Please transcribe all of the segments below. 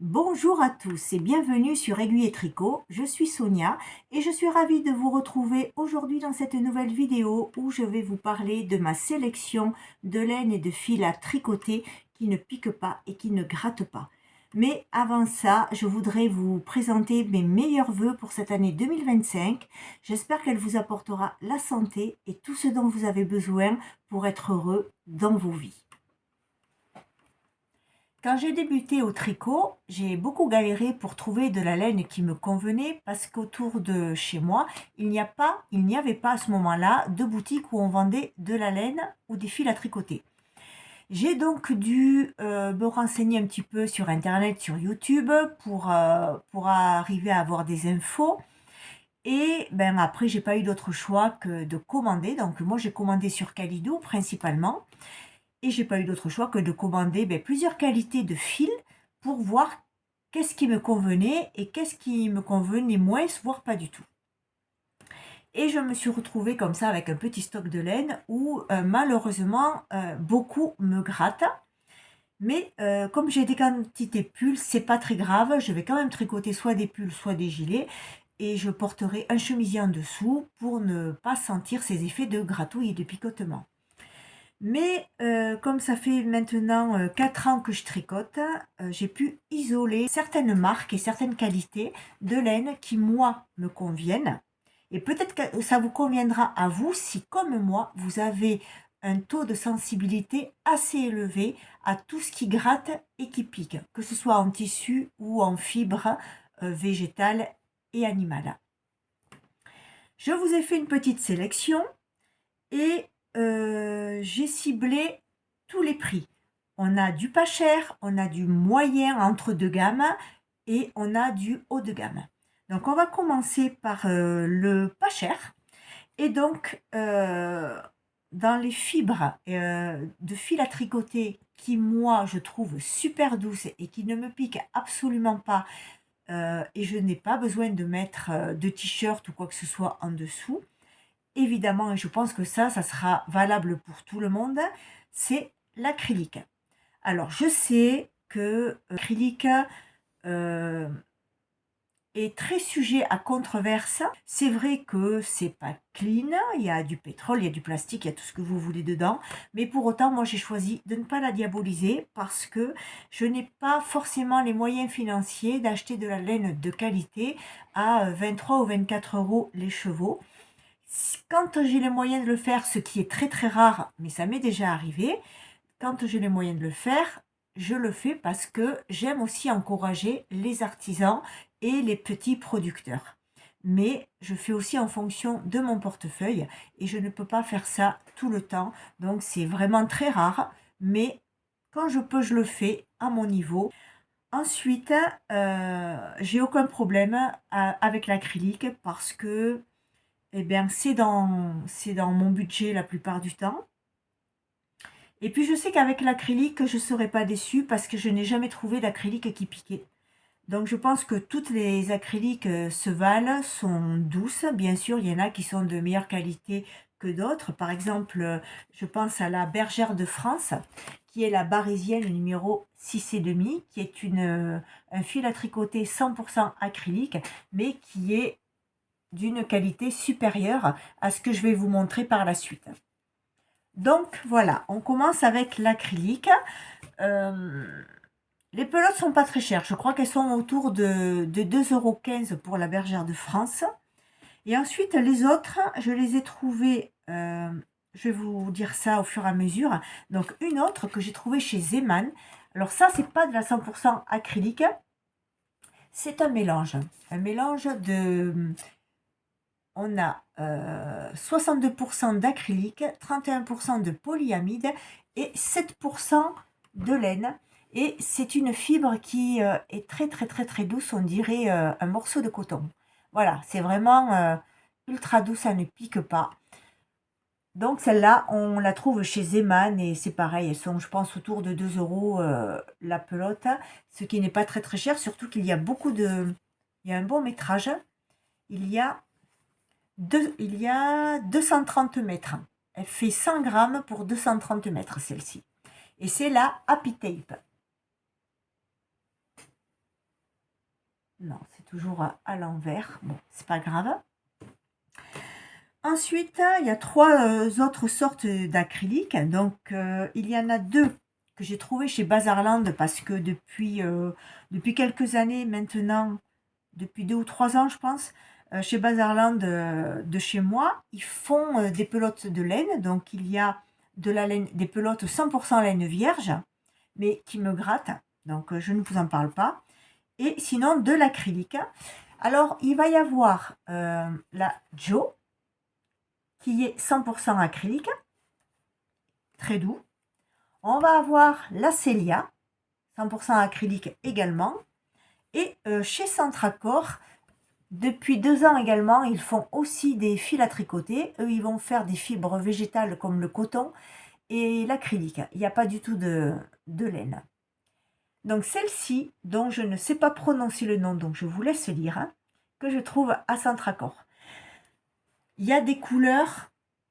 Bonjour à tous et bienvenue sur Aiguille et Tricot, je suis Sonia et je suis ravie de vous retrouver aujourd'hui dans cette nouvelle vidéo où je vais vous parler de ma sélection de laine et de fil à tricoter qui ne piquent pas et qui ne grattent pas. Mais avant ça, je voudrais vous présenter mes meilleurs vœux pour cette année 2025. J'espère qu'elle vous apportera la santé et tout ce dont vous avez besoin pour être heureux dans vos vies. Quand j'ai débuté au tricot, j'ai beaucoup galéré pour trouver de la laine qui me convenait parce qu'autour de chez moi, il n'y avait pas à ce moment-là de boutique où on vendait de la laine ou des fils à tricoter. J'ai donc dû me renseigner un petit peu sur Internet, sur YouTube pour arriver à avoir des infos. Et ben après, j'ai pas eu d'autre choix que de commander. Donc moi, j'ai commandé sur Calidou principalement. Et j'ai pas eu d'autre choix que de commander plusieurs qualités de fils pour voir qu'est-ce qui me convenait et qu'est-ce qui me convenait moins, voire pas du tout. Et je me suis retrouvée comme ça avec un petit stock de laine où malheureusement beaucoup me grattent. Mais comme j'ai des quantités pulls, c'est pas très grave. Je vais quand même tricoter soit des pulls, soit des gilets. Et je porterai un chemisier en dessous pour ne pas sentir ces effets de gratouille et de picotement. Mais comme ça fait maintenant 4 ans que je tricote, j'ai pu isoler certaines marques et certaines qualités de laine qui, moi, me conviennent. Et peut-être que ça vous conviendra à vous si, comme moi, vous avez un taux de sensibilité assez élevé à tout ce qui gratte et qui pique, que ce soit en tissu ou en fibres végétales et animales. Je vous ai fait une petite sélection et j'ai ciblé tous les prix. On a du pas cher, on a du moyen entre deux gammes et on a du haut de gamme. Donc on va commencer par le pas cher. Et donc dans les fibres de fil à tricoter qui moi je trouve super douces et qui ne me piquent absolument pas et je n'ai pas besoin de mettre de t-shirt ou quoi que ce soit en dessous. Évidemment, et je pense que ça sera valable pour tout le monde, c'est l'acrylique. Alors, je sais que l'acrylique est très sujet à controverse. C'est vrai que c'est pas clean, il y a du pétrole, il y a du plastique, il y a tout ce que vous voulez dedans, mais pour autant, moi j'ai choisi de ne pas la diaboliser parce que je n'ai pas forcément les moyens financiers d'acheter de la laine de qualité à 23 ou 24 euros les chevaux. Quand j'ai les moyens de le faire, ce qui est très très rare, mais ça m'est déjà arrivé, quand j'ai les moyens de le faire, je le fais parce que j'aime aussi encourager les artisans et les petits producteurs. Mais je fais aussi en fonction de mon portefeuille et je ne peux pas faire ça tout le temps. Donc c'est vraiment très rare, mais quand je peux, je le fais à mon niveau. Ensuite, j'ai aucun problème avec l'acrylique parce que eh bien, c'est dans mon budget la plupart du temps. Et puis, je sais qu'avec l'acrylique, je ne serai pas déçue parce que je n'ai jamais trouvé d'acrylique qui piquait. Donc, je pense que toutes les acryliques se valent, sont douces. Bien sûr, il y en a qui sont de meilleure qualité que d'autres. Par exemple, je pense à la Bergère de France, qui est la Barisienne numéro 6,5, qui est un fil à tricoter 100% acrylique, mais qui est d'une qualité supérieure à ce que je vais vous montrer par la suite. Donc voilà, on commence avec l'acrylique. Les pelotes sont pas très chères, je crois qu'elles sont autour de 2,15 € pour la Bergère de France. Et ensuite les autres, je les ai trouvées, je vais vous dire ça au fur et à mesure. Donc une autre que j'ai trouvée chez Zeman. Alors ça, c'est pas de la 100% acrylique, c'est un mélange de... On a 62% d'acrylique, 31% de polyamide et 7% de laine. Et c'est une fibre qui est très très très très douce, on dirait un morceau de coton. Voilà, c'est vraiment ultra douce, ça ne pique pas. Donc celle-là, on la trouve chez Zeman et c'est pareil, elles sont je pense autour de 2 € la pelote, ce qui n'est pas très très cher, surtout qu'il y a il y a un bon métrage. Il y a 230 mètres. Elle fait 100 grammes pour 230 mètres, celle-ci. Et c'est la Happy Tape. Non, c'est toujours à l'envers. Bon, c'est pas grave. Ensuite, il y a trois autres sortes d'acryliques. Donc, il y en a deux que j'ai trouvé chez Bazarland parce que depuis quelques années maintenant, depuis 2 ou 3 ans, je pense, chez Bazarland de chez moi, ils font des pelotes de laine. Donc, il y a de la laine, des pelotes 100% laine vierge, mais qui me grattent. Donc, je ne vous en parle pas. Et sinon, de l'acrylique. Alors, il va y avoir la Joe, qui est 100% acrylique, très doux. On va avoir la Célia, 100% acrylique également. Et chez Centracor, depuis 2 ans également, ils font aussi des fils à tricoter. Eux, ils vont faire des fibres végétales comme le coton et l'acrylique. Il n'y a pas du tout de laine. Donc celle-ci, dont je ne sais pas prononcer le nom, donc je vous laisse lire, hein, que je trouve à Centracor. Il y a des couleurs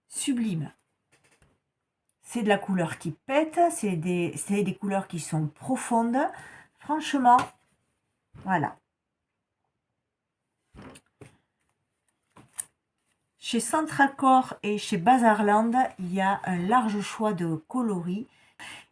sublimes. C'est de la couleur qui pète, c'est des couleurs qui sont profondes. Franchement, voilà. Chez Centracor et chez Bazarland, il y a un large choix de coloris.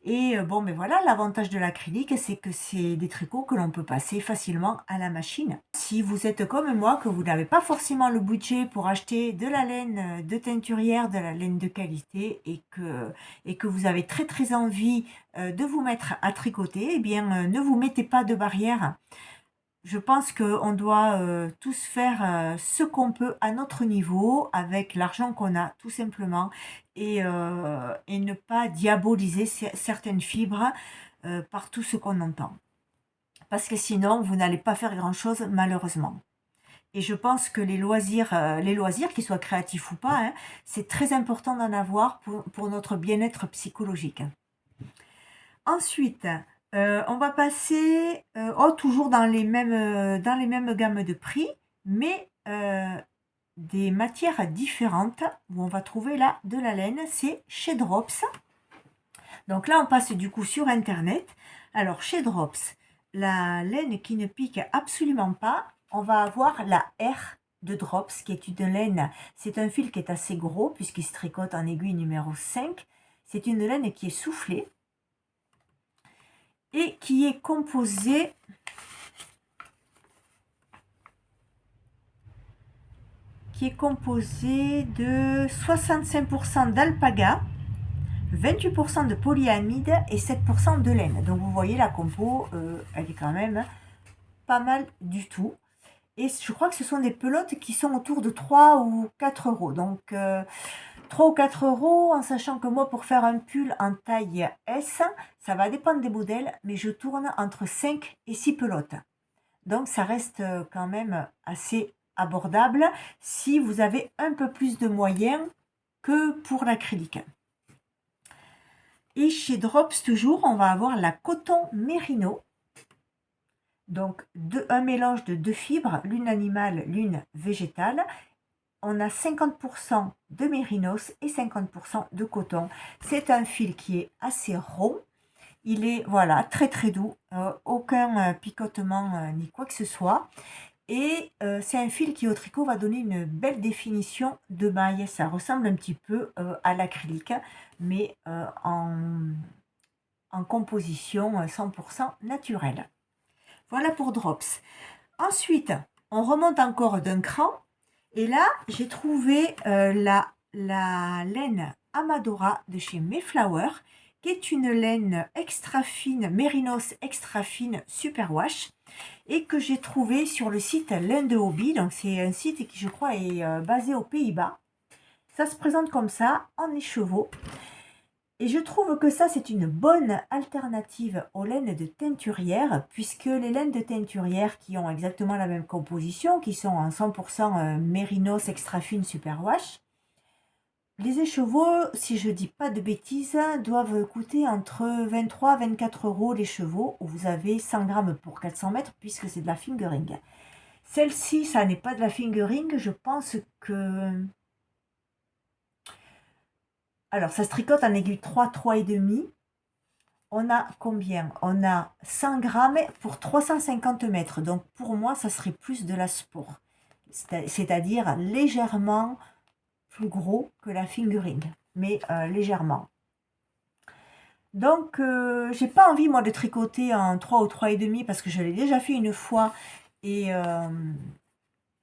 Et bon, mais voilà, l'avantage de l'acrylique, c'est que c'est des tricots que l'on peut passer facilement à la machine. Si vous êtes comme moi, que vous n'avez pas forcément le budget pour acheter de la laine de teinturière, de la laine de qualité, et que vous avez très très envie de vous mettre à tricoter, eh bien, ne vous mettez pas de barrière. Je pense qu'on doit tous faire ce qu'on peut à notre niveau, avec l'argent qu'on a, tout simplement, et ne pas diaboliser certaines fibres par tout ce qu'on entend. Parce que sinon, vous n'allez pas faire grand-chose, malheureusement. Et je pense que les loisirs, qu'ils soient créatifs ou pas, hein, c'est très important d'en avoir pour notre bien-être psychologique. Ensuite, on va passer toujours dans les mêmes gammes de prix, mais des matières différentes, où on va trouver là de la laine, c'est chez Drops. Donc là, on passe du coup sur Internet. Alors, chez Drops, la laine qui ne pique absolument pas, on va avoir la R de Drops, qui est une laine, c'est un fil qui est assez gros, puisqu'il se tricote en aiguille numéro 5. C'est une laine qui est soufflée et qui est composée de 65% d'alpaga, 28% de polyamide et 7% de laine. Donc vous voyez, la compo, elle est quand même pas mal du tout. Et je crois que ce sont des pelotes qui sont autour de 3 ou 4 euros. Donc 3 ou 4 euros, en sachant que moi, pour faire un pull en taille S, ça va dépendre des modèles, mais je tourne entre 5 et 6 pelotes. Donc ça reste quand même assez abordable si vous avez un peu plus de moyens que pour l'acrylique. Et chez Drops toujours, on va avoir la coton mérino. Donc un mélange de 2 fibres, l'une animale, l'une végétale. On a 50% de mérinos et 50% de coton. C'est un fil qui est assez rond. Il est voilà très très doux, aucun picotement ni quoi que ce soit. Et c'est un fil qui au tricot va donner une belle définition de maille. Ça ressemble un petit peu à l'acrylique, mais en composition 100% naturelle. Voilà pour Drops. Ensuite, on remonte encore d'un cran. Et là, j'ai trouvé la laine Amadora de chez Mayflower, qui est une laine extra fine, mérinos extra fine superwash, et que j'ai trouvé sur le site Laine de Hobby. Donc c'est un site qui, je crois, est basé aux Pays-Bas. Ça se présente comme ça, en écheveau. Et je trouve que ça, c'est une bonne alternative aux laines de teinturière, puisque les laines de teinturière qui ont exactement la même composition, qui sont en 100% mérinos extra fine superwash, les écheveaux, si je dis pas de bêtises, doivent coûter entre 23 et 24 euros les chevaux, où vous avez 100 grammes pour 400 mètres, puisque c'est de la fingering. Celle-ci, ça n'est pas de la fingering, je pense que... Alors, ça se tricote en aiguille 3, 3,5. on a combien? On a 100 grammes pour 350 mètres. Donc pour moi, ça serait plus de la sport. C'est-à-dire légèrement plus gros que la fingering, mais légèrement. Donc, j'ai pas envie, moi, de tricoter en 3 ou 3,5 parce que je l'ai déjà fait une fois et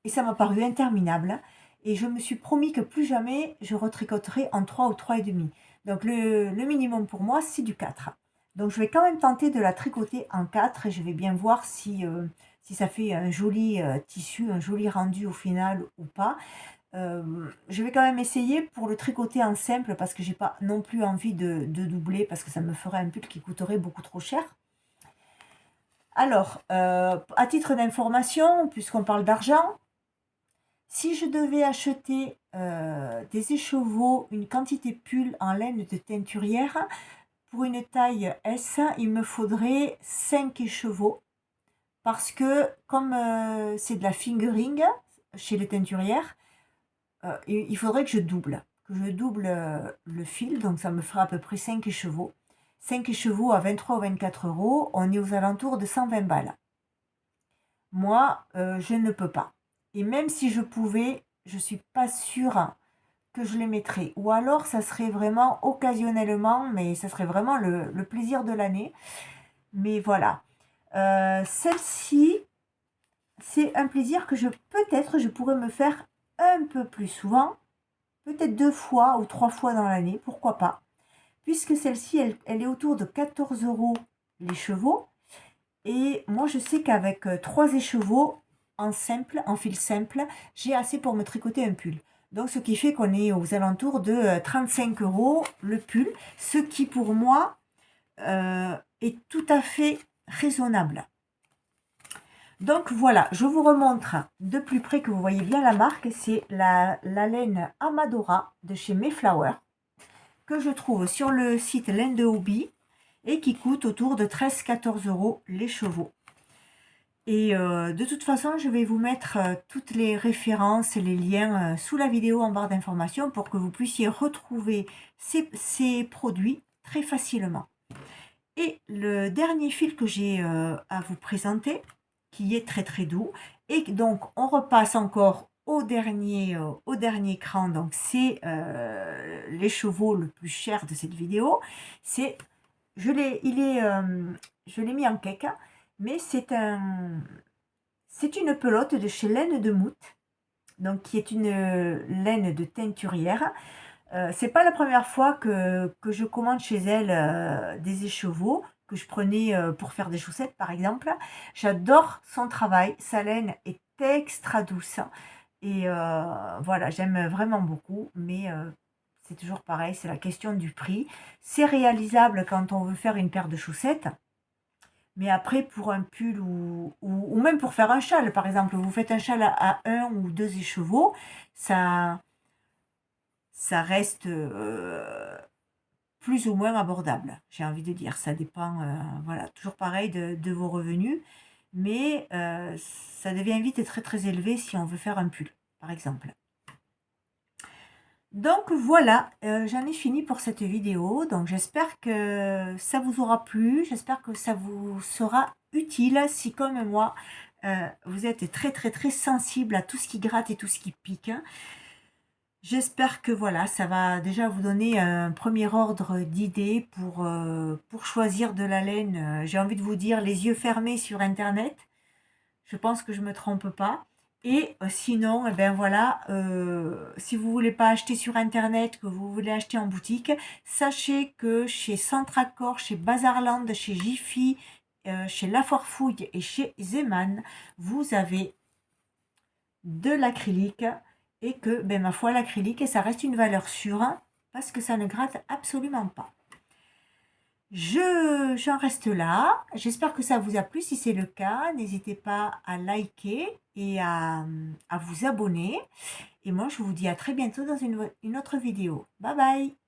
ça m'a paru interminable. Et je me suis promis que plus jamais je retricoterai en 3 ou 3,5. Donc, le minimum pour moi, c'est du 4. Donc, je vais quand même tenter de la tricoter en 4 et je vais bien voir si ça fait un joli tissu, un joli rendu au final ou pas. Je vais quand même essayer pour le tricoter en simple parce que j'ai pas non plus envie de doubler parce que ça me ferait un pull qui coûterait beaucoup trop cher. Alors, à titre d'information, puisqu'on parle d'argent, si je devais acheter des écheveaux, une quantité pull en laine de teinturière, pour une taille S, il me faudrait 5 écheveaux parce que comme c'est de la fingering chez les teinturières, il faudrait que je double le fil, donc ça me fera à peu près 5 écheveaux. 5 écheveaux à 23 ou 24 euros, on est aux alentours de 120 balles. Moi, je ne peux pas. Et même si je pouvais, je ne suis pas sûre que je les mettrais. Ou alors, ça serait vraiment occasionnellement, mais ça serait vraiment le plaisir de l'année. Mais voilà. Celle-ci, c'est un plaisir que peut-être je pourrais me faire un peu plus souvent, peut-être 2 fois ou 3 fois dans l'année, pourquoi pas, puisque celle-ci, elle est autour de 14 euros l'écheveau. Et moi, je sais qu'avec 3 écheveaux en simple, en fil simple, j'ai assez pour me tricoter un pull. Donc, ce qui fait qu'on est aux alentours de 35 euros le pull, ce qui pour moi est tout à fait raisonnable. Donc voilà, je vous remontre de plus près que vous voyez bien la marque. C'est la laine Amadora de chez Mayflower que je trouve sur le site Laine de Hobby et qui coûte autour de 13-14 euros l'écheveau. Et de toute façon, je vais vous mettre toutes les références et les liens sous la vidéo en barre d'informations pour que vous puissiez retrouver ces produits très facilement. Et le dernier fil que j'ai à vous présenter, qui est très très doux, et donc on repasse encore au dernier cran, donc c'est l'écheveau le plus cher de cette vidéo. Je l'ai mis en cake, mais c'est une pelote de chez Laine de Mout, donc qui est une laine de teinturière. C'est pas la première fois que je commande chez elle des écheveaux que je prenais pour faire des chaussettes par exemple. J'adore son travail, sa laine est extra douce et voilà, j'aime vraiment beaucoup, mais c'est toujours pareil, c'est la question du prix. C'est réalisable quand on veut faire une paire de chaussettes, mais après pour un pull ou même pour faire un châle par exemple, vous faites un châle à 1 ou 2 écheveaux, ça reste plus ou moins abordable, j'ai envie de dire. Ça dépend, voilà, toujours pareil de vos revenus, mais ça devient vite très très élevé si on veut faire un pull, par exemple. Donc voilà, j'en ai fini pour cette vidéo. Donc j'espère que ça vous aura plu, j'espère que ça vous sera utile si comme moi, vous êtes très très très sensible à tout ce qui gratte et tout ce qui pique. J'espère que voilà, ça va déjà vous donner un premier ordre d'idée pour choisir de la laine. J'ai envie de vous dire les yeux fermés sur internet. Je pense que je ne me trompe pas. Et sinon, eh ben voilà, si vous ne voulez pas acheter sur internet, que vous voulez acheter en boutique, sachez que chez Centracor, chez Bazarland, chez Jiffy, chez La Foire-Fouille et chez Zeman, vous avez de l'acrylique. Et que, ben, ma foi, l'acrylique, ça reste une valeur sûre, hein, parce que ça ne gratte absolument pas. J'en reste là. J'espère que ça vous a plu. Si c'est le cas, n'hésitez pas à liker et à vous abonner. Et moi, je vous dis à très bientôt dans une autre vidéo. Bye bye!